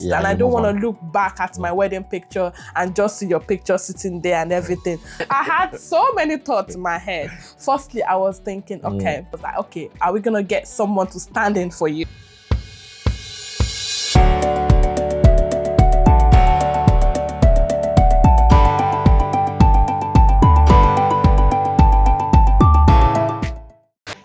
Yeah, and I don't want to look back at my wedding picture and just see your picture sitting there and everything. I had so many thoughts in my head. Firstly, I was thinking, okay, are we gonna get someone to stand in for you?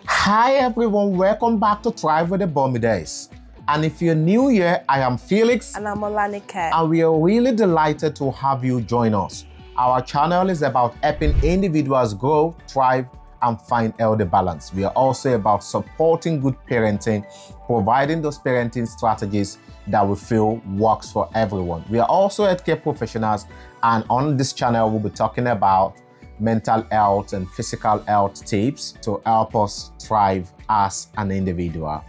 Hi everyone, welcome back to Thrive with the Bomides. And if you're new here, I am Felix. And I'm Olanike. And we are really delighted to have you join us. Our channel is about helping individuals grow, thrive, and find healthy balance. We are also about supporting good parenting, providing those parenting strategies that we feel works for everyone. We are also healthcare professionals, and on this channel, we'll be talking about mental health and physical health tips to help us thrive as an individual.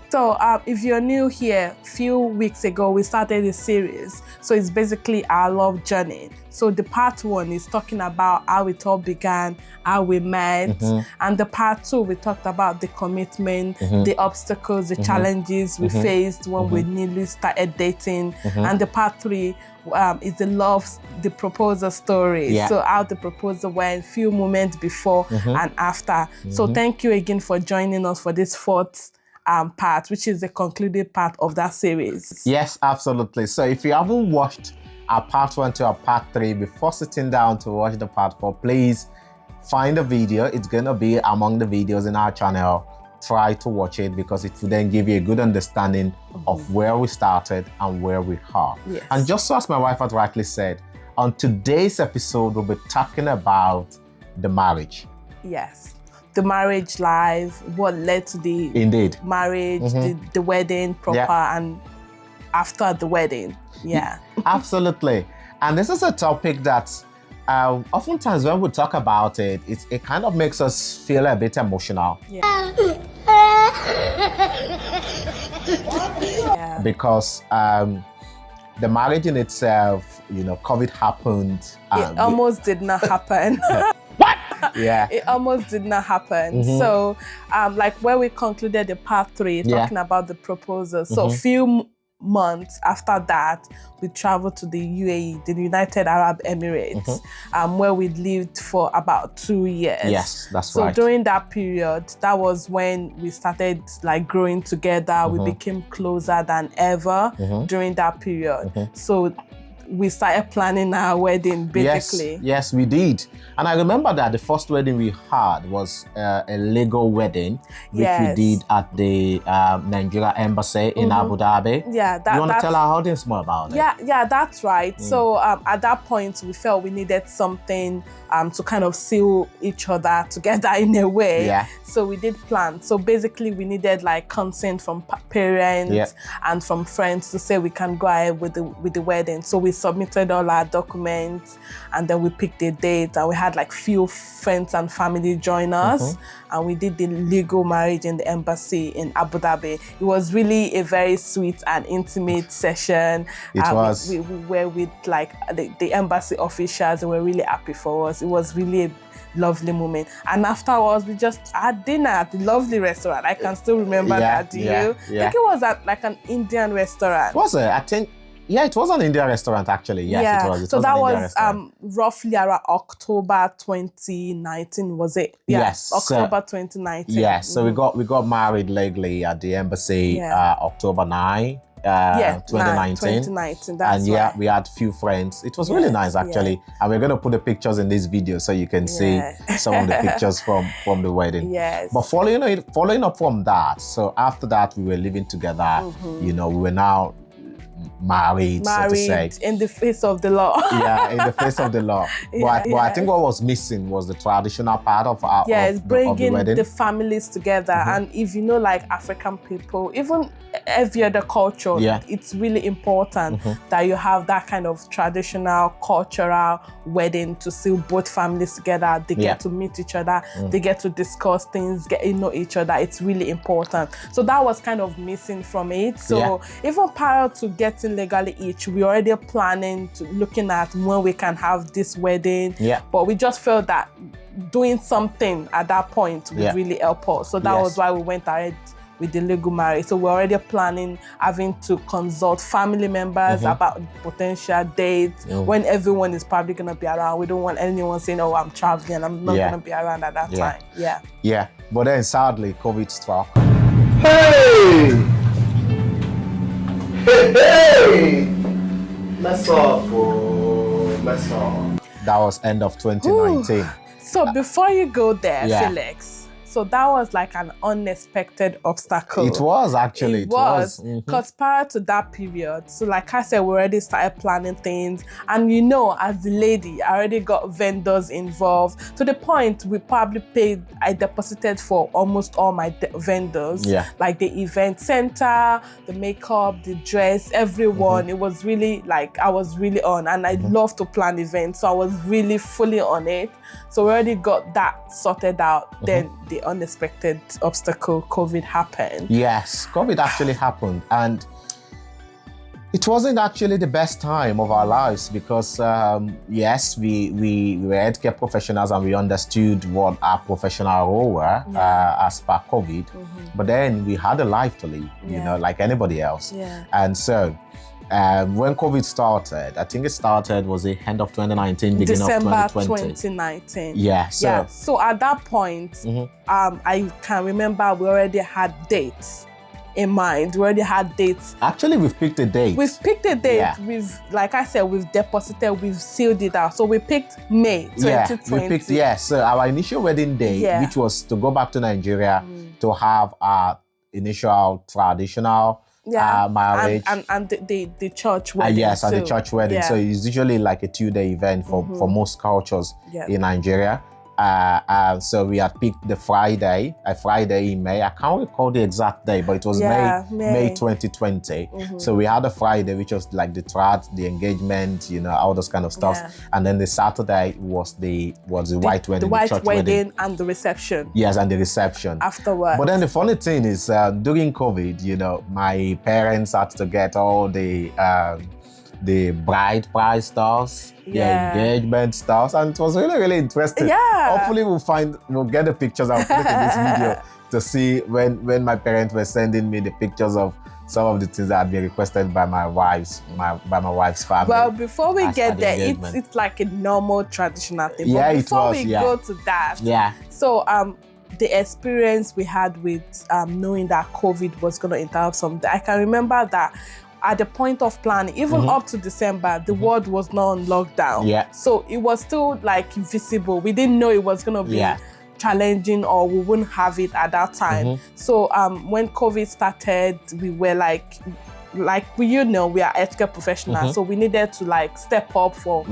So if you're new here, a few weeks ago, we started a series. So it's basically our love journey. So the part one is talking about how it all began, how we met. And the part two, we talked about the commitment, the obstacles, the challenges we faced when we newly started dating. And the part three is the proposal story. Yeah. So how the proposal went, few moments before and after. So thank you again for joining us for this fourth part, which is the concluded part of that series. Yes, absolutely. So if you haven't watched our part 1 to our part 3 before sitting down to watch the part 4, please find a video. It's going to be among the videos in our channel. Try to watch it because it will then give you a good understanding of where we started and where we are. Yes. And just so as my wife had rightly said, on today's episode, we'll be talking about the marriage. Yes. The marriage life, what led to the marriage, the wedding proper, and after the wedding. Yeah. Absolutely. And this is a topic that oftentimes when we talk about it, it kind of makes us feel a bit emotional. Yeah. Because the marriage in itself, COVID happened. It almost did not happen. Yeah. It almost did not happen. So, like where we concluded the part 3, talking about the proposal. So a few months after that, we traveled to the UAE, the United Arab Emirates, where we lived for about 2 years. Yes, that's right. So during that period, that was when we started like growing together. We became closer than ever during that period. So we started planning our wedding, basically. Yes, we did. And I remember that the first wedding we had was a Lego wedding, which we did at the Nigeria Embassy in Abu Dhabi. Yeah, you want to tell our audience more about it? Yeah, that's right. So at that point, we felt we needed something to kind of seal each other together in a way. Yeah. So we did plan. So basically, we needed like consent from parents and from friends to say we can go ahead with the wedding. So we submitted all our documents, and then we picked a date, and we had like few friends and family join us, and we did the legal marriage in the embassy in Abu Dhabi. It was really a very sweet and intimate session. It was. We were with like the embassy officials. They were really happy for us. It was really a lovely moment. And afterwards, we just had dinner at the lovely restaurant. I can still remember that. Do you? Yeah. I think it was at like an Indian restaurant. Was it? I think. Yeah, it was an Indian restaurant actually. Yes, it was. It so was that was roughly around October 2019, was it? Yeah, yes, October 2019. Yes, so we got married legally at the embassy October 9. 2019. That's and right. we had few friends. It was really nice actually, and we're going to put the pictures in this video so you can see some of the pictures from the wedding. Yes. But following up from that, so after that we were living together. We were now married, so to say. In the face of the law. Yeah, in the face of the law. But I think what was missing was the traditional part of our bringing of the families together. And if you know, like African people, even every other culture, it's really important that you have that kind of traditional, cultural wedding to see both families together. They get to meet each other, they get to discuss things, get to know each other. It's really important. So that was kind of missing from it. So even prior to getting getting legally each, we already planning to looking at when we can have this wedding. Yeah. But we just felt that doing something at that point would really help us. So that was why we went ahead with the legal marriage. So we're already planning having to consult family members about potential dates when everyone is probably gonna be around. We don't want anyone saying, "Oh, I'm traveling, I'm not gonna be around at that time." Yeah. But then sadly, COVID struck. Hey! Hey! Mess up, oh, mess up. That was end of 2019. So before you go there, Felix, so that was like an unexpected obstacle. It was actually. It was. Because prior to that period, so like I said, we already started planning things. And you know, as the lady, I already got vendors involved. To the point, we probably I deposited for almost all my vendors. Like the event center, the makeup, the dress, everyone. It was really like, I was really on. And I love to plan events. So I was really fully on it. So we already got that sorted out. Then the unexpected obstacle, COVID, happened. Yes, COVID actually happened. And it wasn't actually the best time of our lives because, yes, we were healthcare professionals and we understood what our professional role were as per COVID. But then we had a life to live, you know, like anybody else. And so, when COVID started, I think it started, was the end of 2019, beginning December of 2020. 2019. Yeah. So at that point, I can remember we already had dates in mind. We already had dates. Actually, we've picked a date. We've picked a date. We've, like I said, we've deposited, we've sealed it out. So we picked May 2020. We picked, so our initial wedding day, which was to go back to Nigeria to have our initial traditional marriage and the church wedding. Yes, and the church wedding. So it's usually like a 2-day event for most cultures in Nigeria. So we had picked the Friday, a Friday in May. I can't recall the exact day, but it was May 2020. So we had a Friday, which was like the the engagement, you know, all those kind of stuff. And then the Saturday was the white wedding, the white church wedding, and the reception. Yes, and the reception afterwards. But then the funny thing is, during COVID, you know, my parents had to get all the bride price stuffs, the engagement stuffs, and it was really, really interesting. Hopefully we'll get the pictures and put it in this video to see when my parents were sending me the pictures of some of the things that had been requested by my wife's family. Well, before we get there, it's like a normal traditional thing. But before we go to that, so the experience we had with knowing that COVID was going to interrupt something, I can remember that at the point of planning, even up to December, the world was not on lockdown. So it was still like visible. We didn't know it was going to be challenging or we wouldn't have it at that time. So when COVID started, we were like we are healthcare professionals, so we needed to like step up for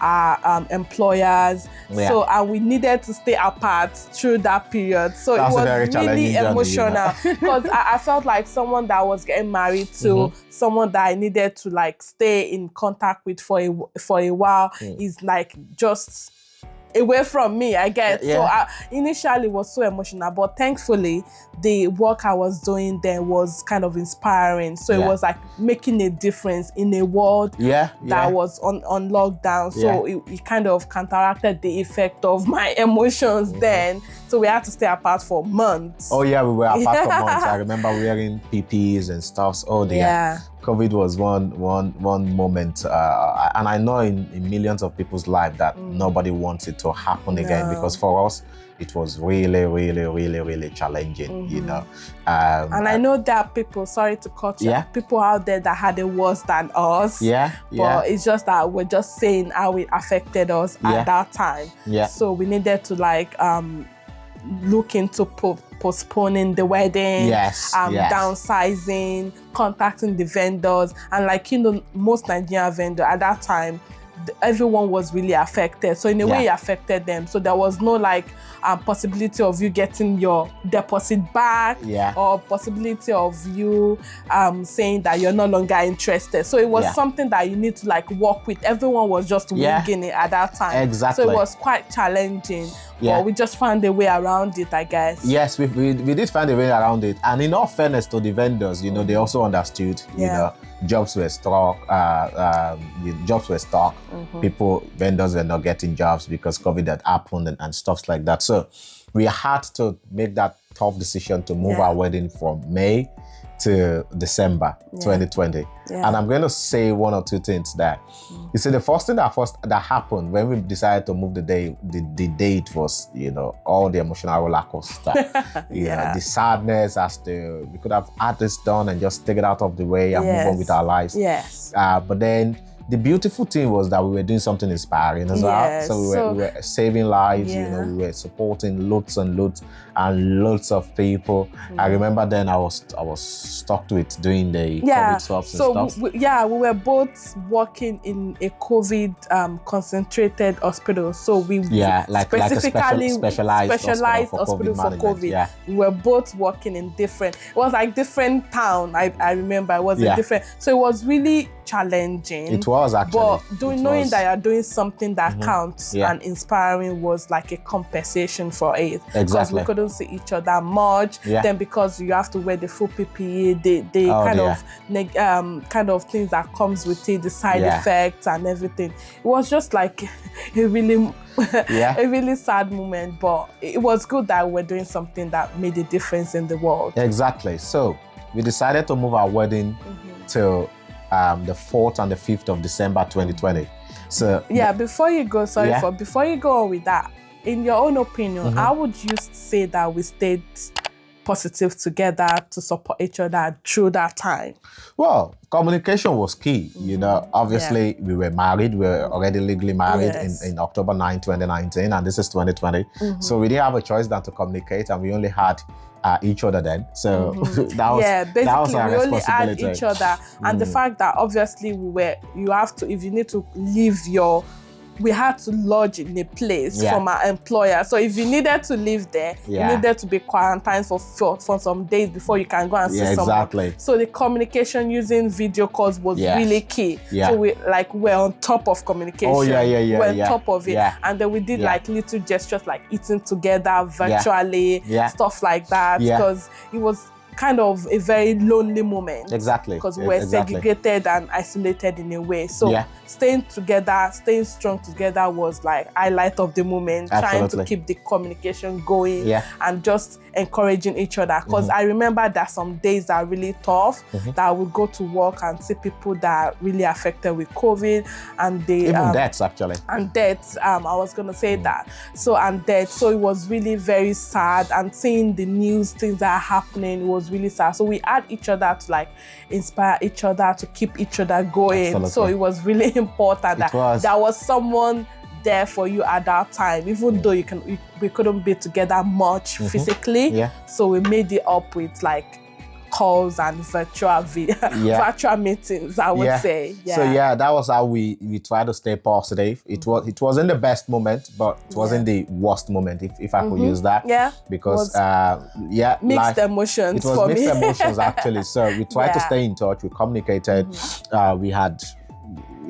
our employers. So we needed to stay apart through that period. So it was really emotional because I felt like someone that was getting married to, someone that I needed to like stay in contact with for a while is like just away from me, I guess. So initially it was so emotional, but thankfully the work I was doing then was kind of inspiring. So it was like making a difference in a world that was on lockdown. So it kind of counteracted the effect of my emotions then. So we had to stay apart for months. Oh yeah, we were apart for months. I remember wearing PPEs and stuff. Oh dear. COVID was one moment, and I know in millions of people's lives that nobody wants it to happen again, because for us, it was really, really, really, really challenging, you know. And I know there are people, sorry to cut you, people out there that had it worse than us. But it's just that we're just saying how it affected us at that time. So we needed to like look into postponing the wedding, downsizing, contacting the vendors, and like, you know, most Nigerian vendors at that time, everyone was really affected. So in a way, it affected them. So there was no like possibility of you getting your deposit back, or possibility of you saying that you're no longer interested. So it was something that you need to like work with. Everyone was just winging it at that time. Exactly. So it was quite challenging. But we just found a way around it, I guess. Yes, we did find a way around it. And in all fairness to the vendors, you know, they also understood, you know, jobs were stuck. The jobs were stuck. Vendors were not getting jobs because COVID had happened and stuff like that. So we had to make that tough decision to move our wedding from May to December 2020. And I'm going to say one or two things there. You see, the first thing that happened when we decided to move the date was, all the emotional roller coaster. You know, the sadness as to we could have had this done and just take it out of the way and move on with our lives. But then the beautiful thing was that we were doing something inspiring as well. So we were saving lives, we were supporting loads and loads of people. I remember then I was stuck with doing the COVID swaps and stuff. We were both working in a COVID concentrated hospital. So we specifically specialized hospital for COVID. We were both working in different, it was like different town. I remember it was a different, so it was really challenging. It was actually. But knowing that you're doing something that counts and inspiring was like a compensation for it. Because we couldn't see each other much. Then because you have to wear the full PPE, the kind of things that comes with it, the side effects and everything. It was just like a really a really sad moment, but it was good that we were doing something that made a difference in the world. Exactly. So we decided to move our wedding to the 4th and the 5th of December 2020. So before you go, before you go on with that, in your own opinion, how would you say that we stayed positive together to support each other through that time? Well, communication was key. Obviously we were married. We were already legally married in October 9, 2019, and this is 2020. So we didn't have a choice than to communicate, and we only had each other then. So that was our we only responsibility. had each other. And the fact that obviously if you need to leave we had to lodge in a place from our employer. So if you needed to live there, you needed to be quarantined for some days before you can go and see someone. So the communication using video calls was really key. So we're on top of communication. We're on top of it. And then we did like little gestures like eating together virtually, stuff like that, because it was kind of a very lonely moment. Because we were segregated and isolated in a way. So staying together, staying strong together was like highlight of the moment. Trying to keep the communication going and just encouraging each other. Because I remember that some days that are really tough, that I would go to work and see people that are really affected with COVID, and they even deaths actually. And deaths, I was gonna say that. So it was really very sad, and seeing the news, things that are happening, was really sad. So we had each other to like inspire each other, to keep each other going. Absolutely. So it was really important that there was someone there for you at that time, even though we couldn't be together much physically. So we made it up with like calls and virtual meetings, I would say. So that was how we tried to stay positive. It wasn't the best moment, but it wasn't the worst moment, if I could use that. Because mixed emotions. It was mixed emotions actually. So we tried to stay in touch. We communicated. We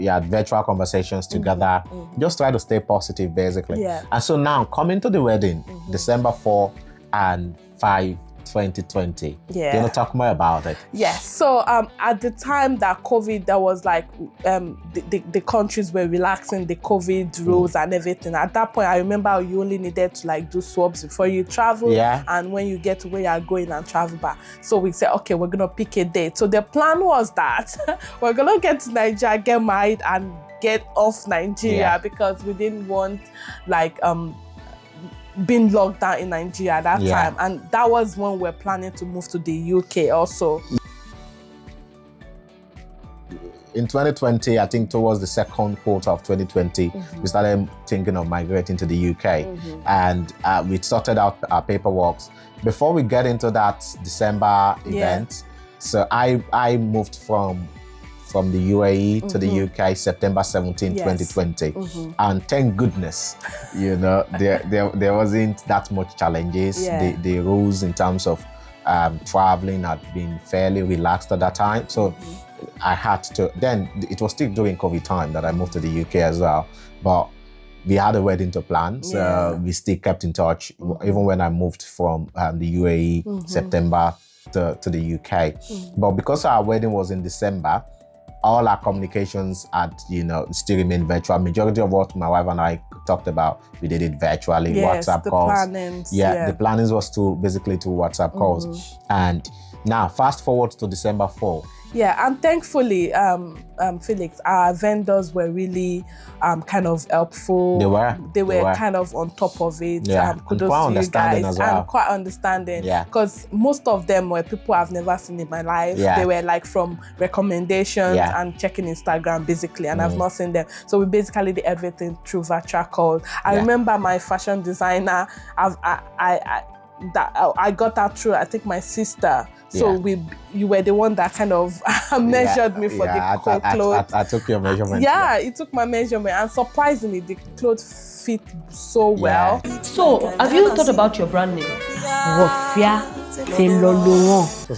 had virtual conversations together. Just try to stay positive, basically. And so now, coming to the wedding, December 4 and 5, 2020. Do you want to talk more about it? Yes. So at the time that COVID, there was like the countries were relaxing the COVID rules and everything. At that point, I remember you only needed to like do swabs before you travel, and when you get to where you're going and travel back. So we said, okay, we're gonna pick a date. So the plan was that we're gonna get to Nigeria, get married, and get off Nigeria because we didn't want like being locked down in Nigeria at that time. And that was when we're planning to move to the UK also. In 2020, I think towards the second quarter of 2020, we started thinking of migrating to the UK. And we sorted out our paperwork. Before we get into that December event, so I moved from the UAE to the UK September 17, 2020. And thank goodness, there wasn't that much challenges. The rules in terms of traveling had been fairly relaxed at that time. So I had to, then it was still during COVID time that I moved to the UK as well. But we had a wedding to plan, so we still kept in touch, even when I moved from the UAE September to the UK. But because our wedding was in December, all our communications still remain virtual. Majority of what my wife and I talked about, we did it virtually. Yes, WhatsApp the calls. plannings. The plannings was basically to WhatsApp calls. And now fast forward to December 4. Yeah, and thankfully, Felix, our vendors were really kind of helpful. They were kind of on top of it. Yeah, kudos quite to you understanding guys. as well. And quite understanding. Yeah. Because most of them were people I've never seen in my life. Yeah. They were like from recommendations and checking Instagram basically, and I've not seen them. So we basically did everything through virtual calls. I remember my fashion designer. I got that through, I think, my sister. So you were the one that kind of measured me for the clothes. I took your measurement. Yeah, it took my measurement, and surprisingly, the clothes fit so well. So, have you thought about your brand name? It was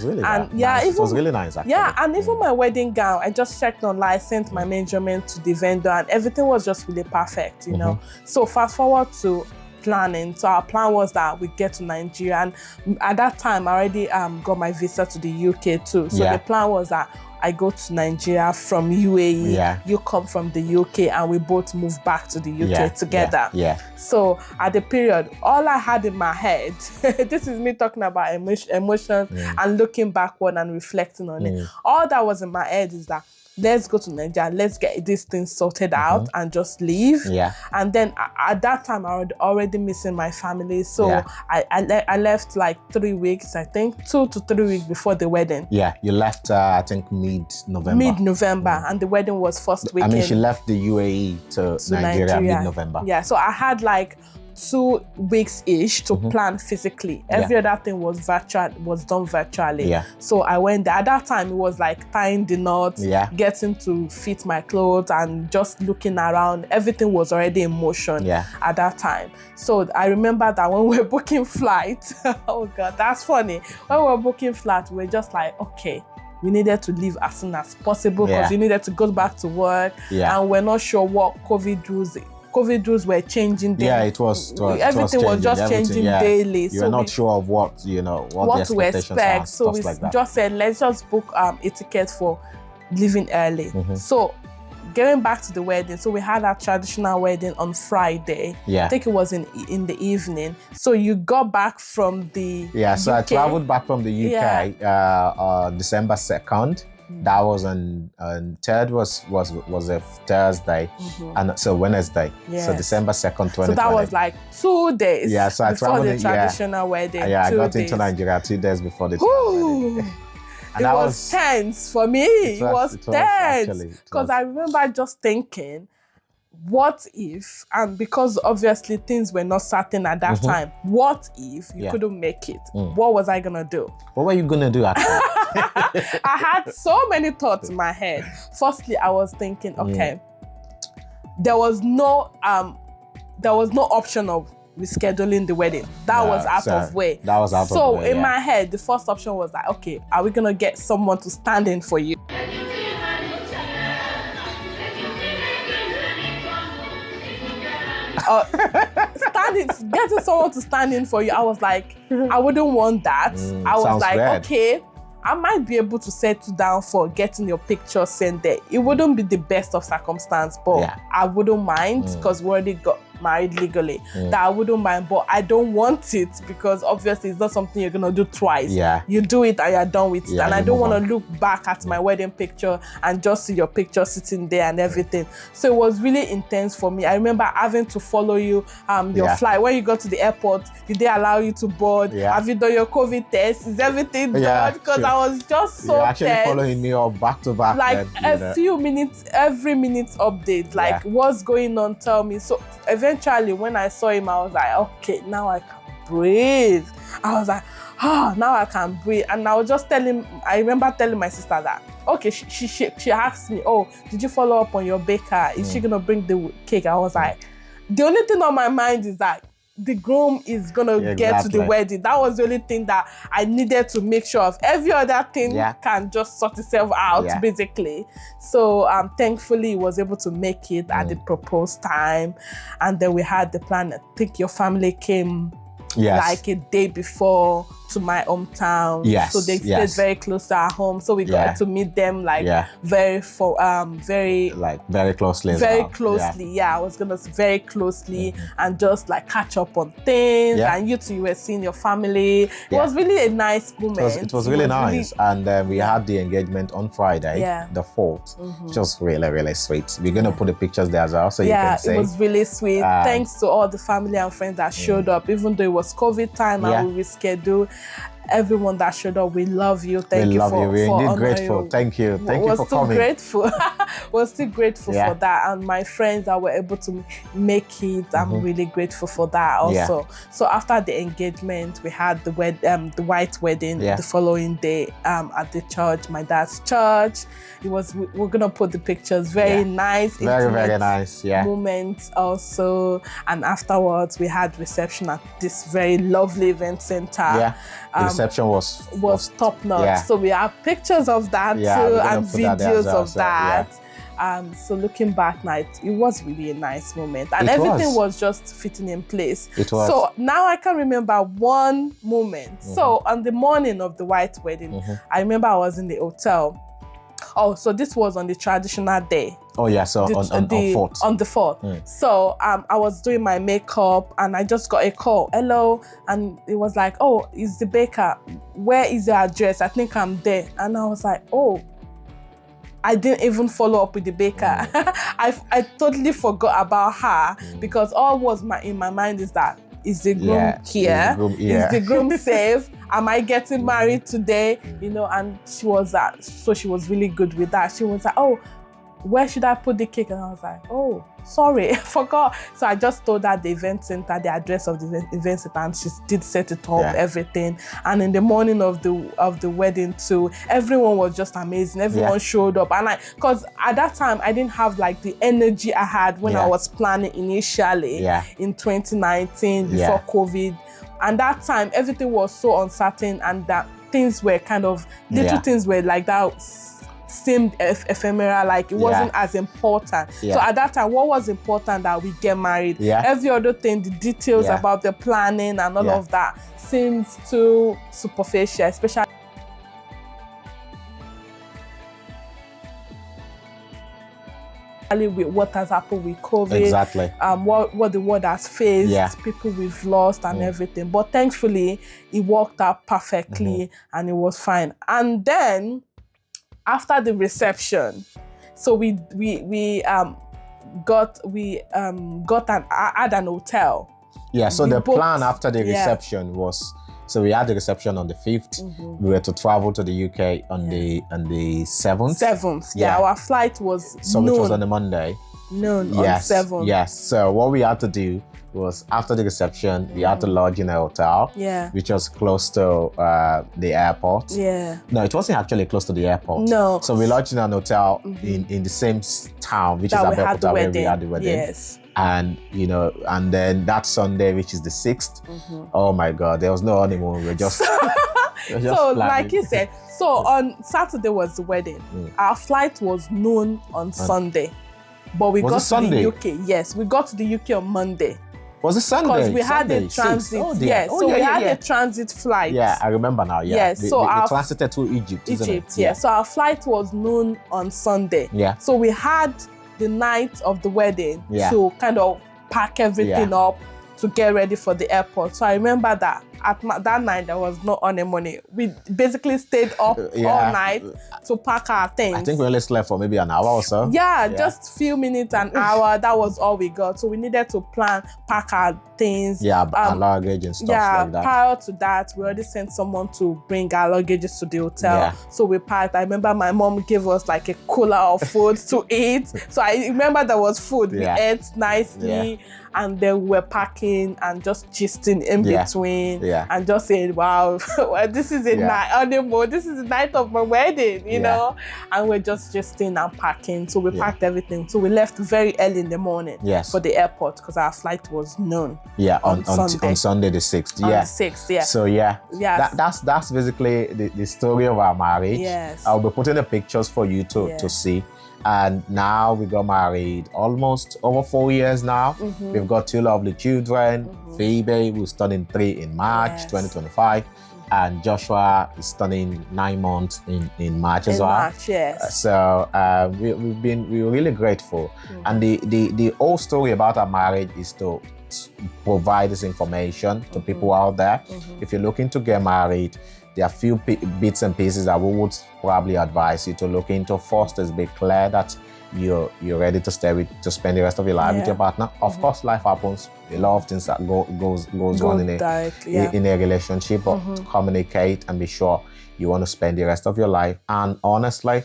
really nice. It was really nice, actually. Yeah, and even my wedding gown, I just checked online, sent my measurement to the vendor, and everything was just really perfect, you know. So fast forward to planning. So our plan was that we get to Nigeria, and at that time I already got my visa to the UK too. So the plan was that I go to Nigeria from UAE, you come from the UK, and we both move back to the UK together. So at the period, all I had in my head, this is me talking about emotions and looking backward and reflecting on it. All that was in my head is that let's go to Nigeria, let's get this thing sorted out and just leave. And then at that time, I was already missing my family. So I left like 3 weeks, I think, 2 to 3 weeks before the wedding. Yeah, you left, I think, mid-November. Mid-November, and the wedding was first weekend. I mean, she left the UAE to Nigeria mid-November. Yeah, so I had like 2 weeks-ish to plan physically. Every other thing was done virtually. So I went there. At that time, it was like tying the knots, getting to fit my clothes, and just looking around. Everything was already in motion at that time. So I remember that when we were booking flights, oh God, that's funny. When we were booking flights, we were just like, okay, we needed to leave as soon as possible because we needed to go back to work, and we're not sure what COVID rules were changing. Everything was just changing daily. You're not sure of what the to expect. are, so we just said, let's just book a ticket for leaving early. So getting back to the wedding, so we had our traditional wedding on Friday. I think it was in the evening. So you got back from the so UK. I traveled back from the UK December 2nd. That was on third was a Thursday, and so Wednesday. So December 2nd, 2020. So that was like 2 days. So I before traveled the traditional wedding. I got 2 days. into Nigeria 2 days before the wedding. And it was tense for me. It was tense because I remember just thinking, what if, and because obviously things were not certain at that time, what if you couldn't make it? What was I gonna do? What were you gonna do actually? I had so many thoughts in my head. Firstly, I was thinking, okay, there was no option of rescheduling the wedding. That was out of way. That was out of way. So in my head, the first option was like, okay, are we gonna get someone to stand in for you? Getting someone to stand in for you, I was like, I wouldn't want that. I was like, okay, I might be able to settle down for getting your picture sent there. It wouldn't be the best of circumstance, but I wouldn't mind because we already got married legally. That I wouldn't mind, but I don't want it because obviously it's not something you're gonna do twice. You do it and you're done with it. And I don't want to look back at my wedding picture and just see your picture sitting there and everything. So it was really intense for me. I remember having to follow you your flight. When you got to the airport, did they allow you to board? Have you done your COVID test? Is everything done? Because I was just so actually tense. Following me up back to back. Like then, few minutes, every minute update. Like what's going on? Tell me. So eventually, when I saw him, I was like, okay, now I can breathe. I was like, now I can breathe. And I was just I remember telling my sister that, okay, she asked me, oh, did you follow up on your baker? Is she gonna bring the cake? I was like, the only thing on my mind is that the groom is gonna get to the wedding. That was the only thing that I needed to make sure of. Every other thing can just sort itself out, basically. So thankfully, he was able to make it at the proposed time. And then we had the plan. I think your family came like a day before to my hometown. Yes, So they yes. stayed very close to our home. So we got to meet them like very very closely. Very closely. Yeah, I was gonna say very closely and just like catch up on things. And you were seeing your family. It was really a nice moment. It was really nice. And we had the engagement on Friday, the 4th. Just really, really sweet. We're gonna put the pictures there as well, so you can see. It was really sweet. Thanks to all the family and friends that showed up, even though it was COVID time and we rescheduled. Everyone that showed up, we love you. Thank you for We're indeed grateful. Thank you. Thank you for coming. We're still grateful for that. And my friends that were able to make it, I'm really grateful for that also. So after the engagement, we had the white wedding the following day at the church, my dad's church. We're gonna put the pictures. Very nice. Very nice. Moments also. And afterwards, we had reception at this very lovely event center. The reception was top notch. So we have pictures of that too and videos of that. So looking back now, it was really a nice moment. And everything was just fitting in place. It was. So now I can remember one moment. So on the morning of the white wedding, I remember I was in the hotel. Oh, so this was on the traditional day. Oh yeah, so on the 4th. On the 4th. So I was doing my makeup and I just got a call. Hello, and it was like, oh, it's the baker. Where is your address? I think I'm there. And I was like, oh, I didn't even follow up with the baker. I totally forgot about her because all was in my mind is that, is the groom here? Is the groom safe? Am I getting married today? You know, and she was that. So she was really good with that. She was like, oh, where should I put the cake? And I was like, oh, sorry, I forgot. So I just told her the event center, the address of the event center, and she did set it up, everything. And in the morning of the wedding too, everyone was just amazing. Everyone showed up. And because at that time, I didn't have like the energy I had when I was planning initially in 2019 before COVID. And that time, everything was so uncertain and that things were kind of, little things were like that, seemed ephemeral, like it wasn't as important. So at that time, what was important that we get married? Every other thing, the details about the planning and all of that seems too superficial, especially with what has happened with COVID, exactly. What the world has faced, people we've lost and everything. But thankfully, it worked out perfectly and it was fine. And then after the reception, so we got an hotel. Yeah, so the plan after the reception was, so we had the reception on the 5th. We were to travel to the UK on the 7th. 7th, our flight was so it was on the Monday. Noon on 7th. Yes, so what we had to do was after the reception, we had to lodge in a hotel, which was close to the airport. No, it wasn't actually close to the airport. No. So we lodged in an hotel in the same town, which is Abeokuta, where we had the wedding. Yes. And you know, and then that Sunday, which is the 6th, oh my God, there was no honeymoon. We were just so like you said, so on Saturday was the wedding. Our flight was noon on Sunday, but we got to the UK. Yes, we got to the UK on Monday. Was it Sunday? Because we had a transit. We had a transit flight. Yeah, I remember now. Yeah. So we transited to Egypt, isn't it? Yeah. So our flight was noon on Sunday. Yeah. So we had the night of the wedding to kind of pack everything up to get ready for the airport. So I remember that that night there was no honeymoon. We basically stayed up all night to pack our things. I think we only slept for maybe an hour or so. Just few minutes, an hour. That was all we got. So we needed to pack our things. Our luggage and stuff like that. Prior to that, we already sent someone to bring our luggages to the hotel. So we packed. I remember my mom gave us like a cooler of food to eat. So I remember there was food. We ate nicely. And then we were packing and just gisting in between and just saying, wow, this is a night honeymoon. This is the night of my wedding, you know? And we're just gisting and packing. So we packed everything. So we left very early in the morning for the airport because our flight was noon. On Sunday the 6th. On the 6th, So that's basically the story of our marriage. Yes. I'll be putting the pictures for you to see. And now we got married almost over 4 years now. We've got 2 lovely children. Phoebe, who's turning 3 in March 2025. and Joshua is turning 9 months in March as In well. March, yes. So we're really grateful. And the whole story about our marriage is to provide this information to people out there. If you're looking to get married, there are a few bits and pieces that we would probably advise you to look into. First is be clear that you're ready to spend the rest of your life with your partner. Of course, life happens. A lot of things that goes on in a relationship, but to communicate and be sure you want to spend the rest of your life. And honestly,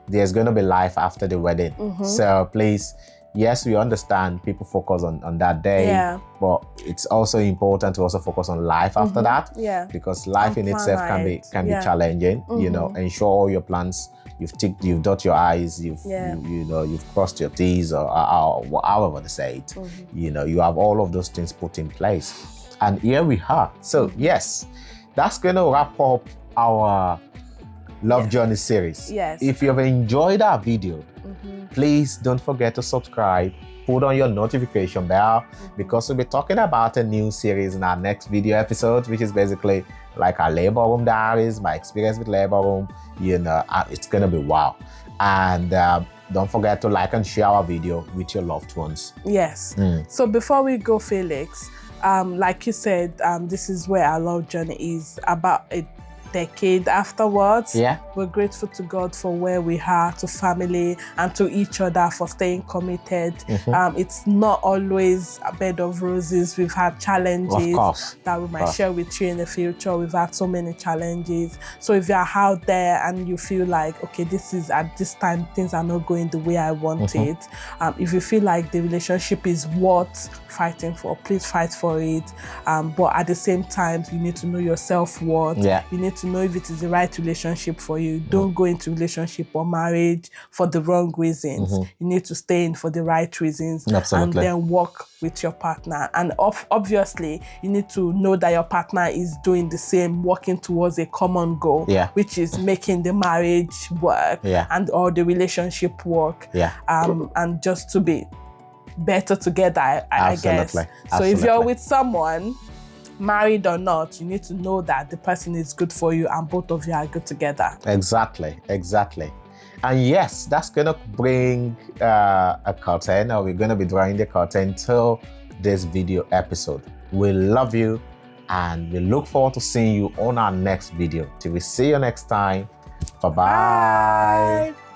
there's going to be life after the wedding. So please, yes, we understand people focus on that day, but it's also important to also focus on life after that. Because life in itself can be challenging. You know, ensure all your plans, you've dot your I's, you've crossed your T's, or however they say it. You know, you have all of those things put in place. And here we are. So yes, that's going to wrap up our Love Journey series. If you've enjoyed our video, please don't forget to subscribe, put on your notification bell, because we'll be talking about a new series in our next video episode, which is basically like our labor room diaries, my experience with labor room. You know, it's gonna be wow. And don't forget to like and share our video with your loved ones. Yes. So before we go, Felix, like you said, this is where our love journey is about a decade afterwards. We're grateful to God for where we are, to family, and to each other for staying committed. It's not always a bed of roses. We've had challenges that we might share with you in the future. We've had so many challenges. So if you're out there and you feel like, okay, this is at this time, things are not going the way I want it. If you feel like the relationship is worth fighting for, please fight for it. But at the same time, you need to know your self-worth. You need to know if it is the right relationship for you. Don't go into relationship or marriage for the wrong reasons. You need to stay in for the right reasons. And then work with your partner. And obviously, you need to know that your partner is doing the same, working towards a common goal, which is making the marriage work and or the relationship work. And just to be better together, I guess. So if you're with someone, married or not, you need to know that the person is good for you and both of you are good together. Exactly. And yes, that's gonna bring a curtain, or we're gonna be drawing the curtain to this video episode. We love you and we look forward to seeing you on our next video. Till we see you next time. Bye-bye. Bye.